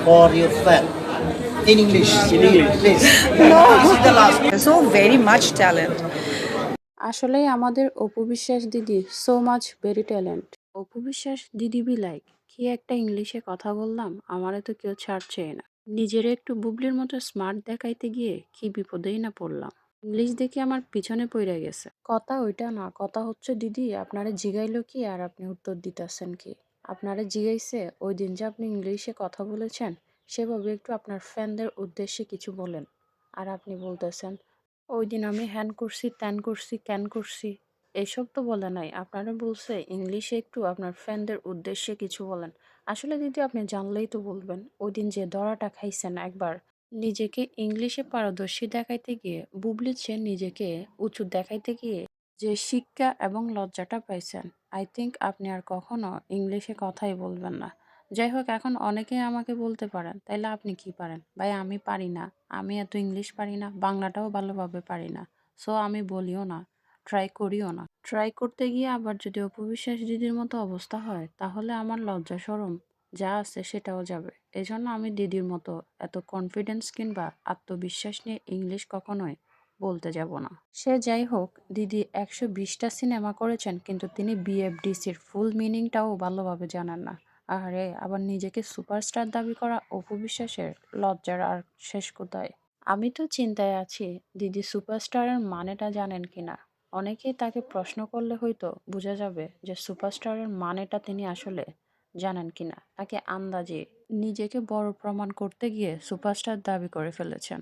for your fan? In English, please. This is the last. So very much talent. আসলেই আমাদের অপু বিশ্বাস দিদি so much very talent. Apu Biswas দিদি be like কি একটা ইংলিশে কথা বললাম, আমারে তো কেউ ছাড়ছেই না। নিজের একটু বুবলির মতো স্মার্ট দেখাইতে গিয়ে কি বিপদেই না পড়লাম। ইংলিশ দেখে আমার পিছনে পইড়া গেছে। কথা ওইটা না, কথা হচ্ছে দিদি আপনারে জিগাইলো কি আর আপনি উত্তর দিতেছেন কি? আপনারে জিগাইছে ওই দিন যে আপনি ইংলিশে কথা বলেছেন সেভাবে একটু আপনার ফ্যানদের উদ্দেশ্যে কিছু বলেন। আর আপনি বলতেছেন ওইদিন আমি হ্যান করছি, ত্যান করছি, ক্যান করছি। এসব তো বলে নাই। আপনারা বলছে ইংলিশে একটু আপনার ফ্যানদের উদ্দেশ্যে কিছু বলেন। আসলে দিদি আপনি জানলেই তো বলবেন। ওইদিন যে ধরাটা খাইছেন একবার, নিজেকে ইংলিশে পারদর্শী দেখাইতে গিয়ে, বুবলির চেয়ে নিজেকে উঁচু দেখাইতে গিয়ে যে শিক্ষা এবং লজ্জাটা পাইছেন, আই থিংক আপনি আর কখনো ইংলিশে কথাই বলবেন না। যাই হোক, এখন অনেকেই আমাকে বলতে পারেন, তাইলে আপনি কি পারেন? ভাই আমি পারি না। আমি এত ইংলিশ পারি না, বাংলাটাও ভালোভাবে পারি না। সো আমি বলিও না, ট্রাই করিও না। ট্রাই করতে গিয়ে আবার যদি অপবিশ্বাস দিদির মতো অবস্থা হয়, তাহলে আমার লজ্জা শরম যা আছে সেটাও যাবে। এজন্য আমি দিদির মতো এত কনফিডেন্স কিংবা আত্মবিশ্বাস নিয়ে ইংলিশ কখনোই বলতে যাব না। সে যাই হোক, দিদি ১২০টা সিনেমা করেছেন কিন্তু তিনি বিএফডিসির ফুল মিনিংটাও ভালোভাবে জানেন না। আহারে, আবার নিজেকে সুপারস্টার দাবি করা অপু বিশ্বাসের লজ্জার আর শেষ কোথায়? আমি তো চিন্তায় আছি দিদি সুপারস্টারের মানেটা জানেন কিনা। অনেকেই তাকে প্রশ্ন করলে হয়তো বোঝা যাবে যে সুপারস্টারের মানেটা তিনি আসলে জানেন কিনা, তাকে আন্দাজে নিজেকে বড় প্রমাণ করতে গিয়ে সুপারস্টার দাবি করে ফেলেছেন।